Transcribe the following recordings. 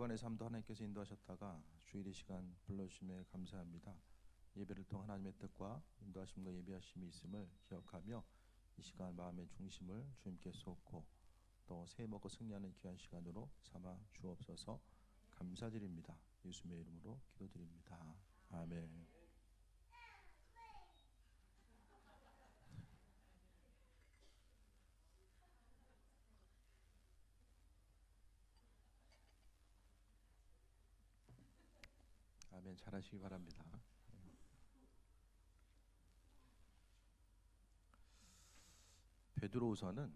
주간의 삶도 하나님께서 인도하셨다가 주일 이 시간 불러주심에 감사합니다. 예배를 통한 하나님의 뜻과 인도하심과 예비하심이 있음을 기억하며 이 시간 마음의 중심을 주님께 쏟고 또 새해 먹고 승리하는 귀한 시간으로 삼아 주옵소서. 감사드립니다. 예수님의 이름으로 기도드립니다. 아멘. 아멘. 잘하시기 바랍니다. 베드로후서는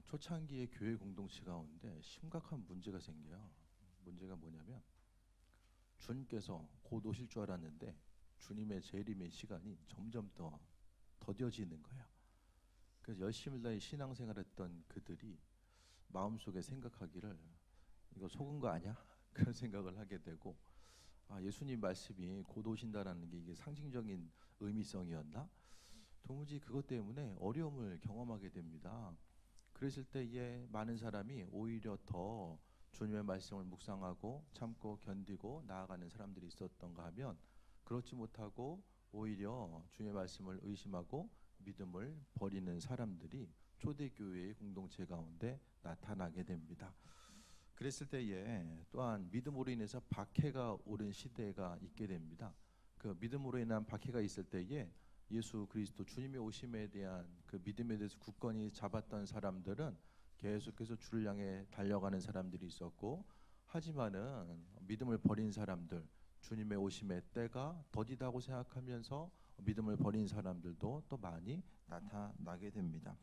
초창기의 교회 공동체 가운데 심각한 문제가 생겨요. 문제가 뭐냐면 주님께서 곧 오실 줄 알았는데 주님의 재림의 시간이 점점 더 더뎌지는 거예요. 그래서 열심히 다해 신앙생활했던 그들이 마음속에 생각하기를 이거 속은 거 아니야? 그런 생각을 하게 되고, 예수님 말씀이 곧 오신다라는 게 이게 상징적인 의미성이었나? 도무지 그것 때문에 어려움을 경험하게 됩니다. 그랬을 때에 많은 사람이 오히려 더 주님의 말씀을 묵상하고 참고 견디고 나아가는 사람들이 있었던가 하면, 그렇지 못하고 오히려 주님의 말씀을 의심하고 믿음을 버리는 사람들이 초대교회의 공동체 가운데 나타나게 됩니다. 그랬을 때에 또한 믿음으로 인해서 박해가 오른 시대가 있게 됩니다. 그 믿음으로 인한 박해가 있을 때에 예수 그리스도 주님의 오심에 대한 그 믿음에 대해서 굳건히 잡았던 사람들은 계속해서 주를 향해 달려가는 사람들이 있었고, 하지만은 믿음을 버린 사람들, 주님의 오심의 때가 더디다고 생각하면서 믿음을 버린 사람들도 또 많이 나타나게 됩니다.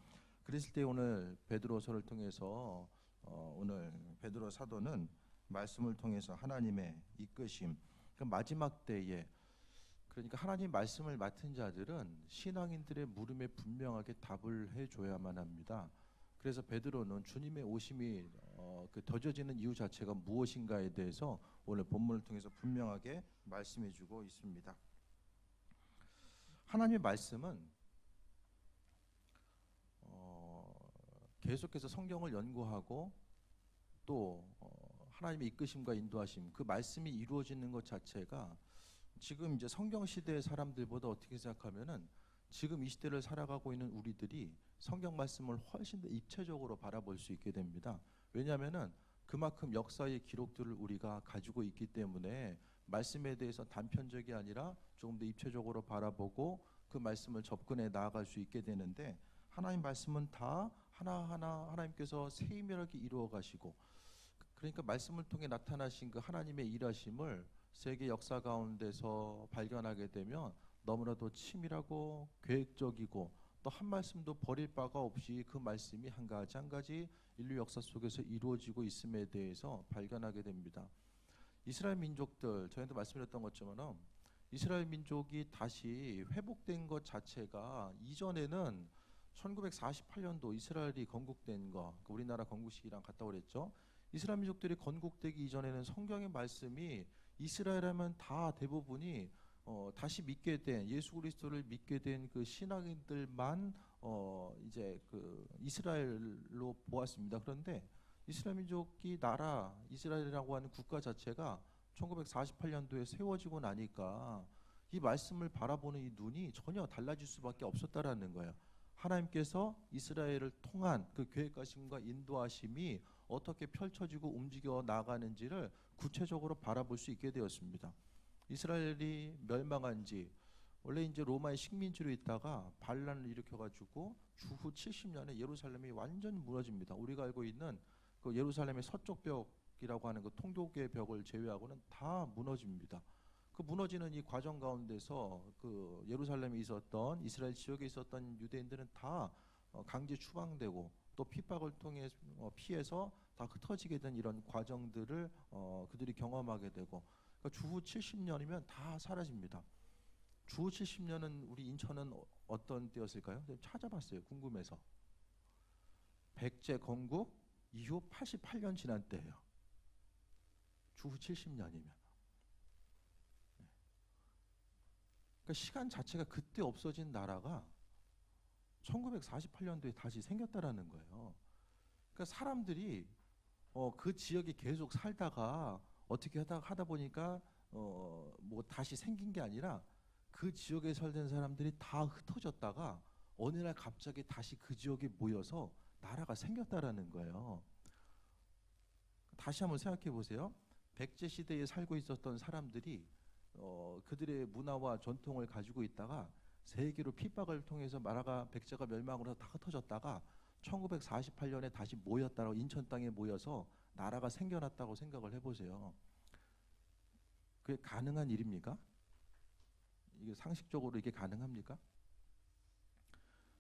그랬을 때 오늘 베드로서를 통해서 오늘 베드로 사도는 말씀을 통해서 하나님의 이끄심, 그 마지막 때에, 그러니까 하나님 말씀을 맡은 자들은 신앙인들의 물음에 분명하게 답을 해줘야만 합니다. 그래서 베드로는 주님의 오심이 그 더뎌지는 이유 자체가 무엇인가에 대해서 오늘 본문을 통해서 분명하게 말씀해주고 있습니다. 하나님의 말씀은 계속해서 성경을 연구하고 또 하나님의 이끄심과 인도하심, 그 말씀이 이루어지는 것 자체가 지금 이제 성경 시대의 사람들보다 어떻게 생각하면은 지금 이 시대를 살아가고 있는 우리들이 성경 말씀을 훨씬 더 입체적으로 바라볼 수 있게 됩니다. 왜냐하면은 그만큼 역사의 기록들을 우리가 가지고 있기 때문에 말씀에 대해서 단편적이 아니라 조금 더 입체적으로 바라보고 그 말씀을 접근해 나아갈 수 있게 되는데, 하나님 말씀은 다 하나하나 하나님께서 세밀하게 이루어 가시고, 그러니까 말씀을 통해 나타나신 그 하나님의 일하심을 세계 역사 가운데서 발견하게 되면 너무나도 치밀하고 계획적이고 또 한 말씀도 버릴 바가 없이 그 말씀이 한 가지 한 가지 인류 역사 속에서 이루어지고 있음에 대해서 발견하게 됩니다. 이스라엘 민족들, 저희도 말씀드렸던 것처럼 이스라엘 민족이 다시 회복된 것 자체가 이전에는 1948년도 이스라엘이 건국된 거, 우리나라 건국 시기랑 같다고 그랬죠. 이스라엘 민족들이 건국되기 이전에는 성경의 말씀이 이스라엘 하면 다 대부분이 다시 믿게 된, 예수 그리스도를 믿게 된 그 신앙인들만 이제 그 이스라엘로 보았습니다. 그런데 이스라엘 민족이 나라, 이스라엘이라고 하는 국가 자체가 1948년도에 세워지고 나니까 이 말씀을 바라보는 이 눈이 전혀 달라질 수밖에 없었다라는 거예요. 하나님께서 이스라엘을 통한 그 계획하심과 인도하심이 어떻게 펼쳐지고 움직여 나가는지를 구체적으로 바라볼 수 있게 되었습니다. 이스라엘이 멸망한 지, 원래 이제 로마의 식민지로 있다가 반란을 일으켜가지고 주후 70년에 예루살렘이 완전 무너집니다. 우리가 알고 있는 그 예루살렘의 서쪽 벽이라고 하는 그 통곡의 벽을 제외하고는 다 무너집니다. 그 무너지는 이 과정 가운데서 그 예루살렘에 있었던 이스라엘 지역에 있었던 유대인들은 다 강제 추방되고 또 핍박을 통해 피해서 다 흩어지게 된 이런 과정들을 그들이 경험하게 되고, 그러니까 주후 70년이면 다 사라집니다. 주후 70년은 우리 인천은 어떤 때였을까요? 찾아봤어요. 궁금해서. 백제 건국 이후 88년 지난 때예요. 주후 70년이면. 그러니까 시간 자체가 그때 없어진 나라가 1948년도에 다시 생겼다라는 거예요. 그러니까 사람들이 그 지역에 계속 살다가 어떻게 하다 보니까 뭐 다시 생긴 게 아니라 그 지역에 살던 사람들이 다 흩어졌다가 어느 날 갑자기 다시 그 지역에 모여서 나라가 생겼다라는 거예요. 다시 한번 생각해 보세요. 백제 시대에 살고 있었던 사람들이 그들의 문화와 전통을 가지고 있다가 세계로 핍박을 통해서 나라가 백제가 멸망으로 다 흩어졌다가 1948년에 다시 모였다고 인천 땅에 모여서 나라가 생겨났다고 생각을 해보세요. 그게 가능한 일입니까? 이게 상식적으로 이게 가능합니까?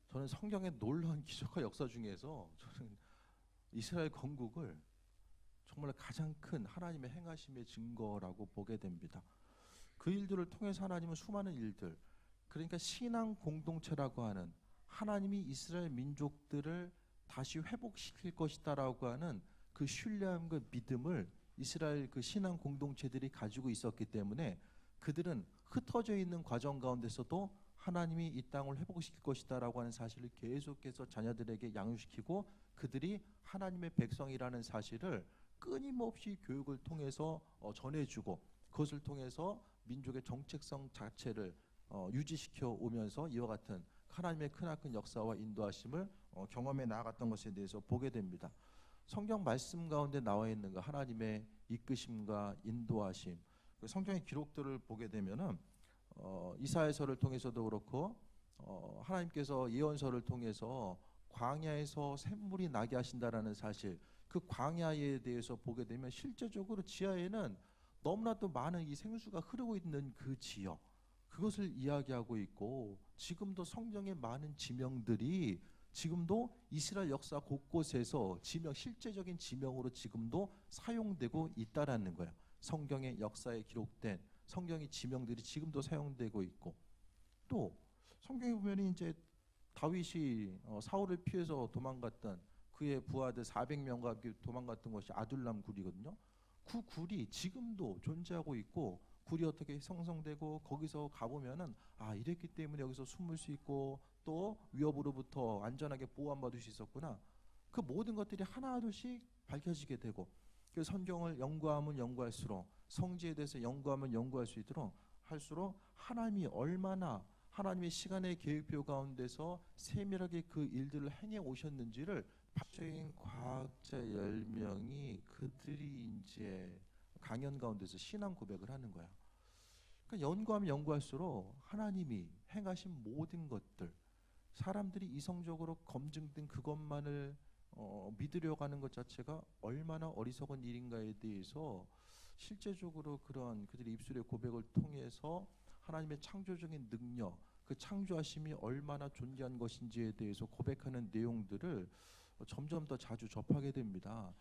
저는 성경의 놀라운 기적과 역사 중에서 저는 이스라엘 건국을 정말 가장 큰 하나님의 행하심의 증거라고 보게 됩니다. 그 일들을 통해서 하나님은 수많은 일들, 그러니까 신앙 공동체라고 하는 하나님이 이스라엘 민족들을 다시 회복시킬 것이다라고 하는 그 신뢰함과 믿음을 이스라엘 그 신앙 공동체들이 가지고 있었기 때문에 그들은 흩어져 있는 과정 가운데서도 하나님이 이 땅을 회복시킬 것이다라고 하는 사실을 계속해서 자녀들에게 양육시키고 그들이 하나님의 백성이라는 사실을 끊임없이 교육을 통해서 전해주고 그것을 통해서 민족의 정체성 자체를 유지시켜 오면서 이와 같은 하나님의 크나큰 역사와 인도하심을 경험해 나아갔던 것에 대해서 보게 됩니다. 성경 말씀 가운데 나와 있는 그 하나님의 이끄심과 인도하심, 그 성경의 기록들을 보게 되면은 이사야서를 통해서도 그렇고 하나님께서 예언서를 통해서 광야에서 샘물이 나게 하신다라는 사실, 그 광야에 대해서 보게 되면 실제적으로 지하에는 너무나도 많은 이 생수가 흐르고 있는 그 지역, 그것을 이야기하고 있고 지금도 성경의 많은 지명들이 지금도 이스라엘 역사 곳곳에서 지명, 실제적인 지명으로 지금도 사용되고 있다라는 거예요. 성경의 역사에 기록된 성경의 지명들이 지금도 사용되고 있고, 또 성경에 보면 이제 다윗이 사울을 피해서 도망갔던 그의 부하들 400명과 함께 도망갔던 것이 아둘람 굴이거든요. 그 굴이 지금도 존재하고 있고 굴이 어떻게 형성되고 거기서 가보면은 이랬기 때문에 여기서 숨을 수 있고 또 위협으로부터 안전하게 보호받을 수 있었구나. 그 모든 것들이 하나둘씩 밝혀지게 되고 그 성경을 연구하면 연구할수록 성지에 대해서 연구하면 연구할 수 있도록 할수록 하나님이 얼마나 하나님의 시간의 계획표 가운데서 세밀하게 그 일들을 행해 오셨는지를 파적인 과학자 10명이 그들이 이제 강연 가운데서 신앙 고백을 하는 거야. 그러니까 연구하면 연구할수록 하나님이 행하신 모든 것들, 사람들이 이성적으로 검증된 그것만을 믿으려고 하는 것 자체가 얼마나 어리석은 일인가에 대해서 실제적으로 그런 그들의 입술의 고백을 통해서 하나님의 창조적인 능력, 그 창조하심이 얼마나 존귀한 것인지에 대해서 고백하는 내용들을 점점 더 자주 접하게 됩니다.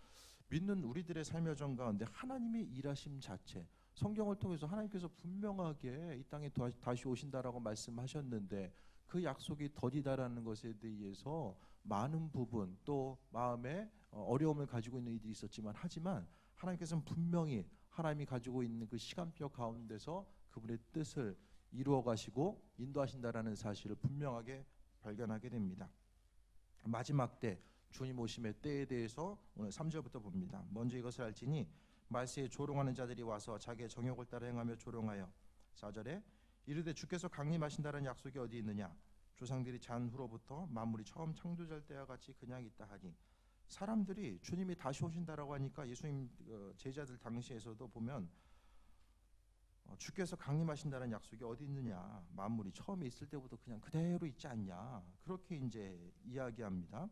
믿는 우리들의 삶의 전 가운데 하나님의 일하심 자체, 성경을 통해서 하나님께서 분명하게 이 땅에 다시 오신다라고 말씀하셨는데 그 약속이 더디다라는 것에 대해서 많은 부분 또 마음에 어려움을 가지고 있는 이들이 있었지만 하지만 하나님께서는 분명히 하나님이 가지고 있는 그 시간표 가운데서 그분의 뜻을 이루어 가시고 인도하신다라는 사실을 분명하게 발견하게 됩니다. 마지막 때 주님 오심의 때에 대해서 오늘 3절부터 봅니다. 먼저 이것을 알지니 말세에 조롱하는 자들이 와서 자기의 정욕을 따라 행하며 조롱하여 4절에 이르되 주께서 강림하신다는 약속이 어디 있느냐 조상들이 잔 후로부터 만물이 처음 창조될 때와 같이 그냥 있다 하니 사람들이 주님이 다시 오신다라고 하니까 예수님 제자들 당시에서도 보면 주께서 강림하신다는 약속이 어디 있느냐 만물이 처음에 있을 때부터 그냥 그대로 있지 않냐 그렇게 이제 이야기합니다.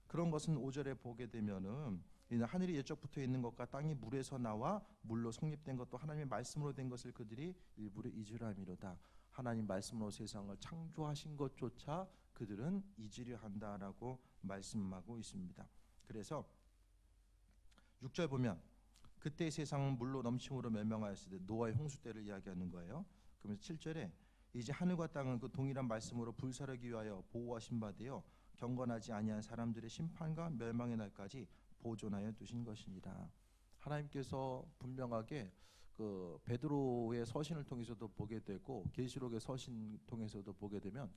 그런 것은 5절에 보게 되면은 하늘이 예적부터 있는 것과 땅이 물에서 나와 물로 성립된 것도 하나님의 말씀으로 된 것을 그들이 일부러 잊으려 함이로다. 하나님 말씀으로 세상을 창조하신 것조차 그들은 잊으려 한다라고 말씀하고 있습니다. 그래서 6절 보면 그때 세상은 물로 넘침으로 멸망하였을 때 노아의 홍수 때를 이야기하는 거예요. 그러면서 7절에 이제 하늘과 땅은 그 동일한 말씀으로 불사르기 위하여 보호하신 바 되어 경건하지 아니한 사람들의 심판과 멸망의 날까지 보존하여 두신 것이니라. 하나님께서 분명하게 그 베드로의 서신을 통해서도 보게 되고 계시록의 서신 통해서도 보게 되면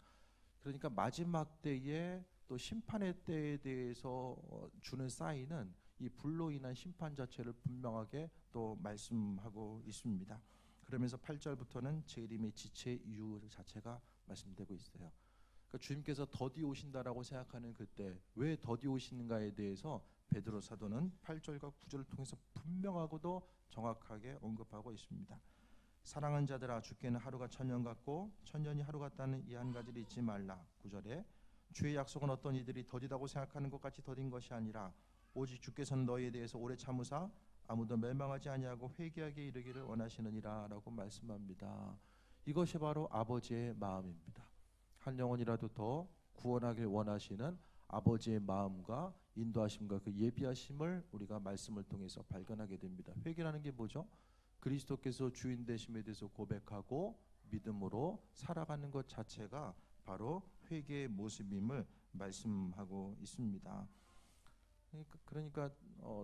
그러니까 마지막 때에 또 심판의 때에 대해서 주는 사인은 이 불로 인한 심판 자체를 분명하게 또 말씀하고 있습니다. 그러면서 8절부터는 재림의 지체 이유 자체가 말씀되고 있어요. 그러니까 주님께서 더디 오신다라고 생각하는 그때 왜 더디 오시는가에 대해서 베드로 사도는 8절과 9절을 통해서 분명하고도 정확하게 언급하고 있습니다. 사랑하는 자들아, 주께는 하루가 천년 같고 천년이 하루 같다는 이 한 가지를 잊지 말라. 9절에 주의 약속은 어떤 이들이 더디다고 생각하는 것 같이 더딘 것이 아니라 오직 주께서는 너희에 대해서 오래 참으사 아무도 멸망하지 아니하고 회개하게 이르기를 원하시느니라 라고 말씀합니다. 이것이 바로 아버지의 마음입니다. 한 영혼이라도 더 구원하길 원하시는 아버지의 마음과 인도하심과 그 예비하심을 우리가 말씀을 통해서 발견하게 됩니다. 회개라는 게 뭐죠? 그리스도께서 주인 되심에 대해서 고백하고 믿음으로 살아가는 것 자체가 바로 회개의 모습임을 말씀하고 있습니다. 그러니까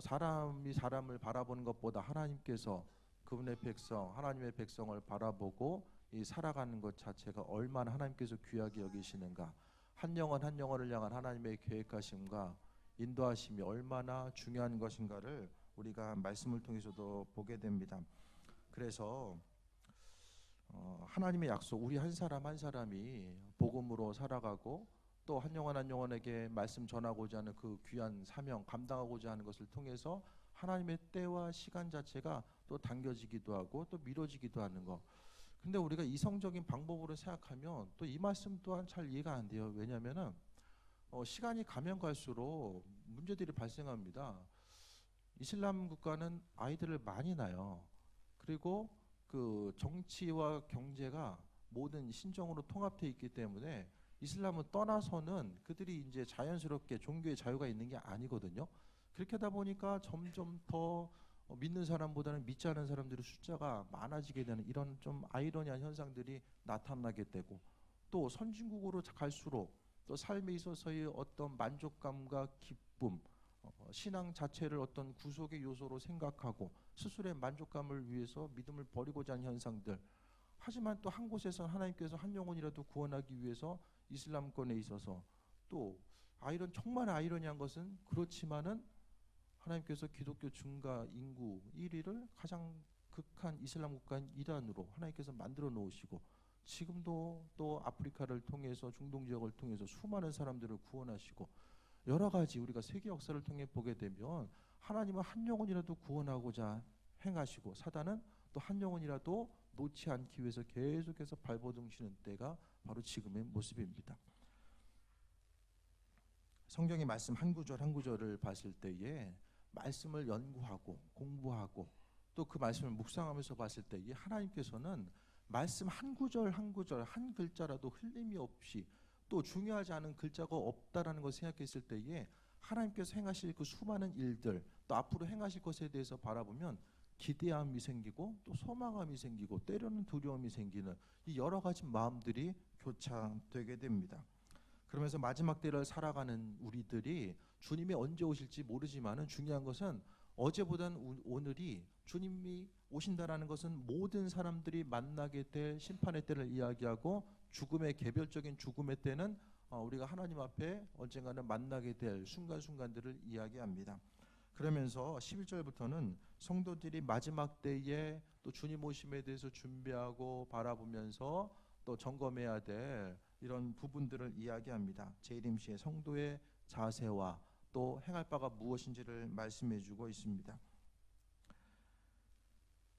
사람이 사람을 바라보는 것보다 하나님께서 그분의 백성, 하나님의 백성을 바라보고 이 살아가는 것 자체가 얼마나 하나님께서 귀하게 여기시는가, 한 영혼 한 영혼을 향한 하나님의 계획하심과 인도하심이 얼마나 중요한 것인가를 우리가 말씀을 통해서도 보게 됩니다. 그래서 하나님의 약속, 우리 한 사람 한 사람이 복음으로 살아가고 또 한 영혼 한 영혼에게 말씀 전하고자 하는 그 귀한 사명 감당하고자 하는 것을 통해서 하나님의 때와 시간 자체가 또 당겨지기도 하고 또 미뤄지기도 하는 것. 근데 우리가 이성적인 방법으로 생각하면 또 이 말씀 또한 잘 이해가 안 돼요. 왜냐하면은 시간이 가면 갈수록 문제들이 발생합니다. 이슬람 국가는 아이들을 많이 낳아요. 그리고 그 정치와 경제가 모든 신정으로 통합되어 있기 때문에 이슬람은 떠나서는 그들이 이제 자연스럽게 종교의 자유가 있는 게 아니거든요. 그렇게 하다 보니까 점점 더 믿는 사람보다는 믿지 않은 사람들의 숫자가 많아지게 되는 이런 좀 아이러니한 현상들이 나타나게 되고, 또 선진국으로 갈수록 또 삶에 있어서의 어떤 만족감과 기쁨, 신앙 자체를 어떤 구속의 요소로 생각하고 스스로의 만족감을 위해서 믿음을 버리고자 하는 현상들. 하지만 또 한 곳에서는 하나님께서 한 영혼이라도 구원하기 위해서 이슬람권에 있어서 또 정말 아이러니한 것은 그렇지만은 하나님께서 기독교 증가 인구 1위를 가장 극한 이슬람 국가인 이란으로 하나님께서 만들어 놓으시고, 지금도 또 아프리카를 통해서 중동 지역을 통해서 수많은 사람들을 구원하시고, 여러 가지 우리가 세계 역사를 통해 보게 되면 하나님은 한 영혼이라도 구원하고자 행하시고, 사단은 또 한 영혼이라도 놓지 않기 위해서 계속해서 발버둥치는 때가 바로 지금의 모습입니다. 성경의 말씀 한 구절 한 구절을 봤을 때에 말씀을 연구하고 공부하고 또 그 말씀을 묵상하면서 봤을 때에 하나님께서는 말씀 한 구절 한 구절 한 글자라도 흘림이 없이 또 중요하지 않은 글자가 없다라는 것을 생각했을 때에 하나님께서 행하실 그 수많은 일들 또 앞으로 행하실 것에 대해서 바라보면 기대함이 생기고 또 소망함이 생기고 때로는 두려움이 생기는 이 여러 가지 마음들이 교차되게 됩니다. 그러면서 마지막 때를 살아가는 우리들이 주님이 언제 오실지 모르지만은 중요한 것은 어제보다는 오늘이 주님이 오신다라는 것은 모든 사람들이 만나게 될 심판의 때를 이야기하고, 죽음의 개별적인 죽음의 때는 우리가 하나님 앞에 언젠가는 만나게 될 순간순간들을 이야기합니다. 그러면서 11절부터는 성도들이 마지막 때에 또 주님 오심에 대해서 준비하고 바라보면서 또 점검해야 될 이런 부분들을 이야기합니다. 재림시의 성도의 자세와 또 행할 바가 무엇인지를 말씀해주고 있습니다.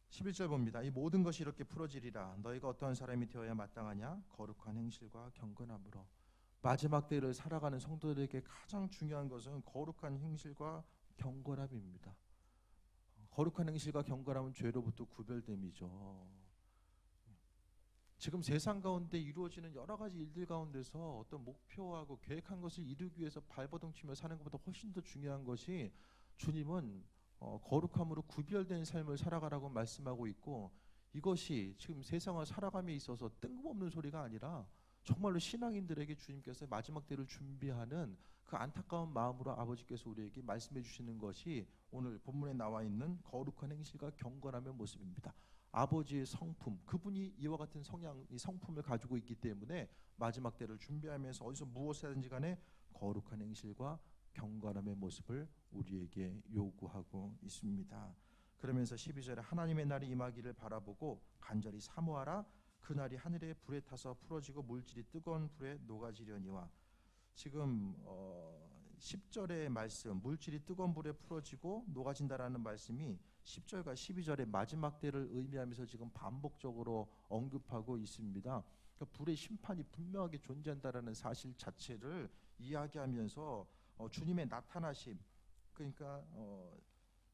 11절 봅니다. 이 모든 것이 이렇게 풀어지리라. 너희가 어떠한 사람이 되어야 마땅하냐? 거룩한 행실과 경건함으로. 마지막 때를 살아가는 성도들에게 가장 중요한 것은 거룩한 행실과 경건함입니다. 거룩한 행실과 경건함은 죄로부터 구별됨이죠. 지금 세상 가운데 이루어지는 여러 가지 일들 가운데서 어떤 목표하고 계획한 것을 이루기 위해서 발버둥치며 사는 것보다 훨씬 더 중요한 것이, 주님은 거룩함으로 구별된 삶을 살아가라고 말씀하고 있고, 이것이 지금 세상을 살아감에 있어서 뜬금없는 소리가 아니라 정말로 신앙인들에게 주님께서 마지막 때를 준비하는 그 안타까운 마음으로 아버지께서 우리에게 말씀해 주시는 것이 오늘 본문에 나와 있는 거룩한 행실과 경건함의 모습입니다. 아버지의 성품, 그분이 이와 같은 성향, 이 성품을 가지고 있기 때문에 마지막 때를 준비하면서 어디서 무엇을 하든지 간에 거룩한 행실과 경건함의 모습을 우리에게 요구하고 있습니다. 그러면서 12절에 하나님의 날이 임하기를 바라보고 간절히 사모하라. 그날이 하늘의 불에 타서 풀어지고 물질이 뜨거운 불에 녹아지려니와. 지금 10절의 말씀, 물질이 뜨거운 불에 풀어지고 녹아진다라는 말씀이 10절과 12절의 마지막 때를 의미하면서 지금 반복적으로 언급하고 있습니다. 그러니까 불의 심판이 분명하게 존재한다라는 사실 자체를 이야기하면서 주님의 나타나심, 그러니까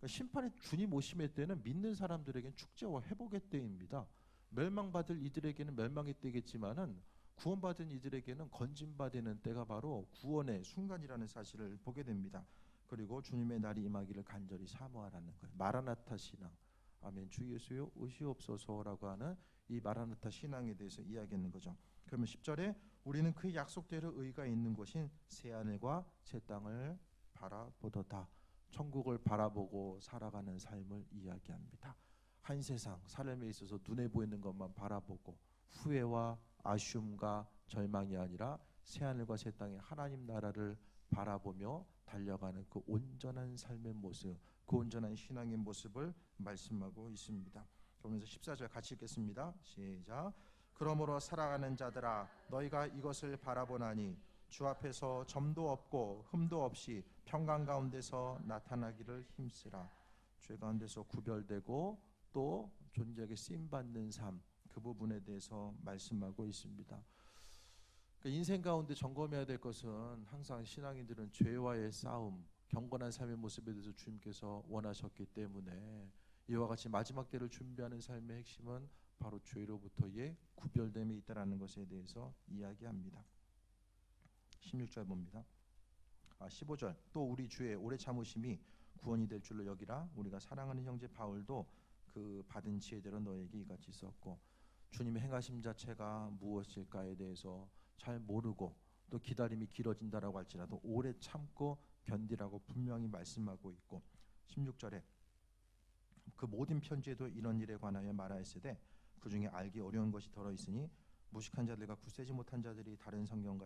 심판의 주님 오심의 때는 믿는 사람들에게는 축제와 회복의 때입니다. 멸망받을 이들에게는 멸망의 때겠지만은 구원받은 이들에게는 건진받는 때가 바로 구원의 순간이라는 사실을 보게 됩니다. 그리고 주님의 날이 임하기를 간절히 사모하라는 거예요. 마라나타 신앙. 아멘. 주 예수여 오시옵소서라고 하는 이 마라나타 신앙에 대해서 이야기하는 거죠. 그러면 10절에 우리는 그 약속대로 의가 있는 곳인 새 하늘과 새 땅을 바라보도다. 천국을 바라보고 살아가는 삶을 이야기합니다. 한 세상 삶에 있어서 눈에 보이는 것만 바라보고 후회와 아쉬움과 절망이 아니라 새 하늘과 새 땅의 하나님 나라를 바라보며 달려가는 그 온전한 삶의 모습, 그 온전한 신앙의 모습을 말씀하고 있습니다. 그러면서 14절 같이 읽겠습니다. 시작. 그러므로 살아가는 자들아 너희가 이것을 바라보나니 주 앞에서 점도 없고 흠도 없이 평강 가운데서 나타나기를 힘쓰라. 죄 가운데서 구별되고 또 존재에게 쓰임받는 삶, 그 부분에 대해서 말씀하고 있습니다. 그러니까 인생 가운데 점검해야 될 것은 항상 신앙인들은 죄와의 싸움, 경건한 삶의 모습에 대해서 주님께서 원하셨기 때문에 이와 같이 마지막 때를 준비하는 삶의 핵심은 바로 죄로부터의 구별됨이 있다라는 것에 대해서 이야기합니다. 16절 봅니다. 15절 또 우리 주의 오래 참으심이 구원이 될 줄로 여기라. 우리가 사랑하는 형제 바울도 그 받은 지혜대로 너에게 이같이 썼고. 주님의 행하심 자체가 무엇일까에 대해서 잘 모르고 또 기다림이 길어진다라고 할지라도 오래 참고 견디라고 분명히 말씀하고 있고, 16절에 그 모든 편지에도 이런 일에 관하여 말하였으되 그 중에 알기 어려운 것이 더러 있으니 무식한 자들과 굳세지 못한 자들이 다른 성경과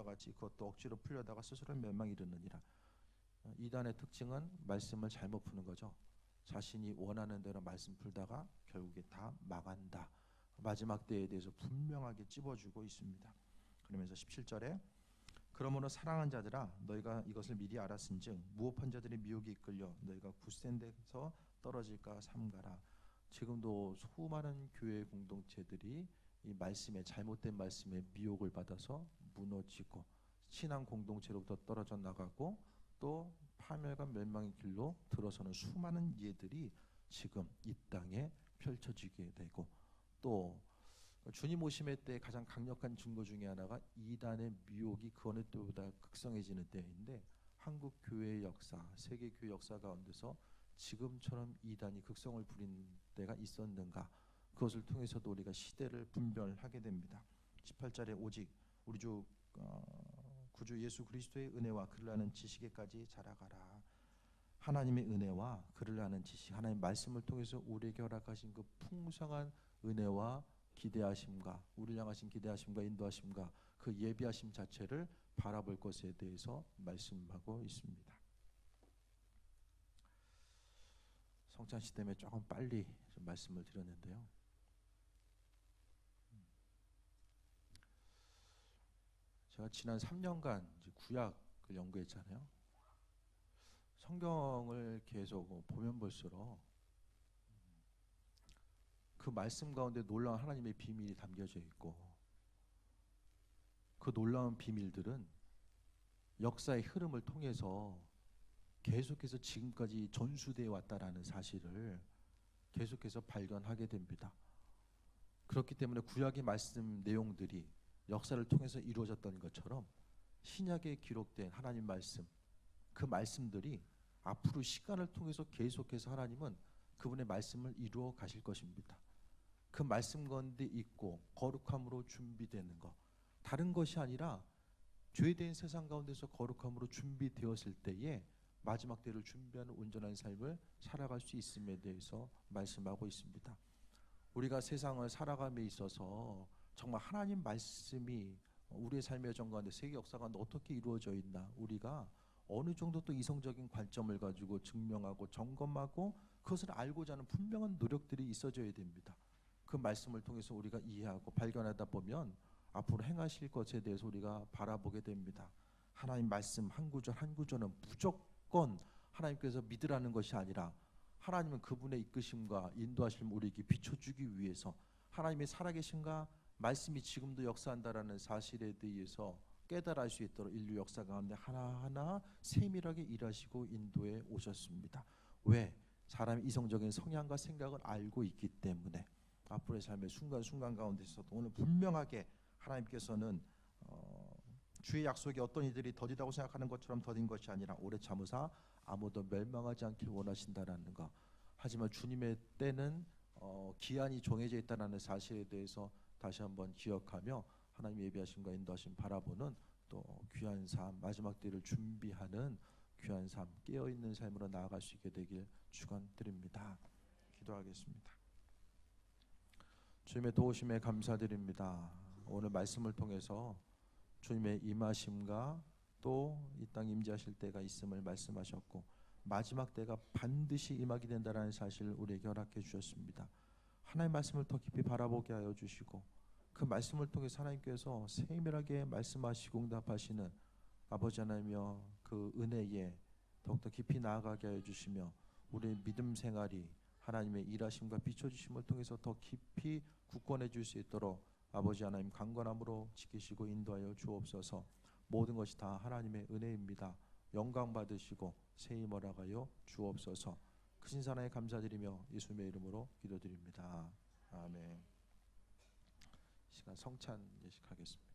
같이 그것도 억지로 풀려다가 스스로 멸망에 이르느니라. 이단의 특징은 말씀을 잘못 푸는 거죠. 자신이 원하는 대로 말씀 풀다가 결국에 다 망한다. 마지막 때에 대해서 분명하게 찝어주고 있습니다. 그러면서 17절에 그러므로 사랑하는 자들아 너희가 이것을 미리 알았은즉 무업한 자들의 미혹이 이끌려 너희가 굳센 데서 떨어질까 삼가라. 지금도 수많은 교회 공동체들이 이 말씀에 잘못된 말씀에 미혹을 받아서 무너지고 신앙 공동체로부터 떨어져 나가고 또 파멸과 멸망의 길로 들어서는 수많은 예들이 지금 이 땅에 펼쳐지게 되고, 또 주님 오심의 때 가장 강력한 증거 중에 하나가 이단의 미혹이 그 어느 때보다 극성해지는 때인데, 한국 교회의 역사, 세계 교회 역사 가운데서 지금처럼 이단이 극성을 부린 때가 있었는가? 그것을 통해서도 우리가 시대를 분별하게 됩니다. 18절에 오직 우리 주 구주 예수 그리스도의 은혜와 그를 아는 지식에까지 자라가라. 하나님의 은혜와 그를 아는 지식, 하나님 말씀을 통해서 우리에게 허락하신 그 풍성한 은혜와 기대하심과 우리를 향하신 기대하심과 인도하심과 그 예비하심 자체를 바라볼 것에 대해서 말씀하고 있습니다. 성찬식 때문에 조금 빨리 좀 말씀을 드렸는데요. 제가 지난 3년간 구약을 연구했잖아요. 성경을 계속 보면 볼수록 그 말씀 가운데 놀라운 하나님의 비밀이 담겨져 있고, 그 놀라운 비밀들은 역사의 흐름을 통해서 계속해서 지금까지 전수되어 왔다라는 사실을 계속해서 발견하게 됩니다. 그렇기 때문에 구약의 말씀 내용들이 역사를 통해서 이루어졌던 것처럼 신약에 기록된 하나님 말씀, 그 말씀들이 앞으로 시간을 통해서 계속해서 하나님은 그분의 말씀을 이루어 가실 것입니다. 그 말씀 가운데 있고 거룩함으로 준비되는 것, 다른 것이 아니라 죄된 세상 가운데서 거룩함으로 준비되었을 때에 마지막 때를 준비하는 온전한 삶을 살아갈 수 있음에 대해서 말씀하고 있습니다. 우리가 세상을 살아감에 있어서 정말 하나님 말씀이 우리의 삶의 여정 가운데 세계 역사 가운데 어떻게 이루어져 있나, 우리가 어느 정도 또 이성적인 관점을 가지고 증명하고 점검하고 그것을 알고자 하는 분명한 노력들이 있어져야 됩니다. 그 말씀을 통해서 우리가 이해하고 발견하다 보면 앞으로 행하실 것에 대해서 우리가 바라보게 됩니다. 하나님 말씀 한 구절 한 구절은 무조건 하나님께서 믿으라는 것이 아니라 하나님은 그분의 이끄심과 인도하심을 우리에게 비춰주기 위해서 하나님의 살아계신가 말씀이 지금도 역사한다라는 사실에 대해서 깨달을 수 있도록 인류 역사 가운데 하나하나 세밀하게 일하시고 인도해 오셨습니다. 왜? 사람의 이성적인 성향과 생각을 알고 있기 때문에 앞으로의 삶의 순간순간 가운데서도 오늘 분명하게 하나님께서는 주의 약속이 어떤 이들이 더디다고 생각하는 것처럼 더딘 것이 아니라 오래 참으사 아무도 멸망하지 않길 원하신다라는 것. 하지만 주님의 때는 기한이 정해져 있다는 사실에 대해서 다시 한번 기억하며 하나님 예비하심과 인도하심 바라보는 또 귀한 삶, 마지막 때를 준비하는 귀한 삶, 깨어있는 삶으로 나아갈 수 있게 되길 축원드립니다. 기도하겠습니다. 주님의 도우심에 감사드립니다. 오늘 말씀을 통해서 주님의 임하심과 또 이 땅 임재하실 때가 있음을 말씀하셨고 마지막 때가 반드시 임하게 된다는 사실을 우리에게 허락해 주셨습니다. 하나님의 말씀을 더 깊이 바라보게 하여 주시고 그 말씀을 통해서 하나님께서 세밀하게 말씀하시고 응답하시는 아버지 하나님이여 그 은혜에 더욱더 깊이 나아가게 하여 주시며 우리의 믿음 생활이 하나님의 일하심과 비춰주심을 통해서 더 깊이 굳건해 줄 수 있도록 아버지 하나님 강건함으로 지키시고 인도하여 주옵소서. 모든 것이 다 하나님의 은혜입니다. 영광 받으시고 새 힘 허락하여 주옵소서. 크신 사랑에 감사드리며 예수님의 이름으로 기도드립니다. 아멘. 시간 성찬 예식하겠습니다.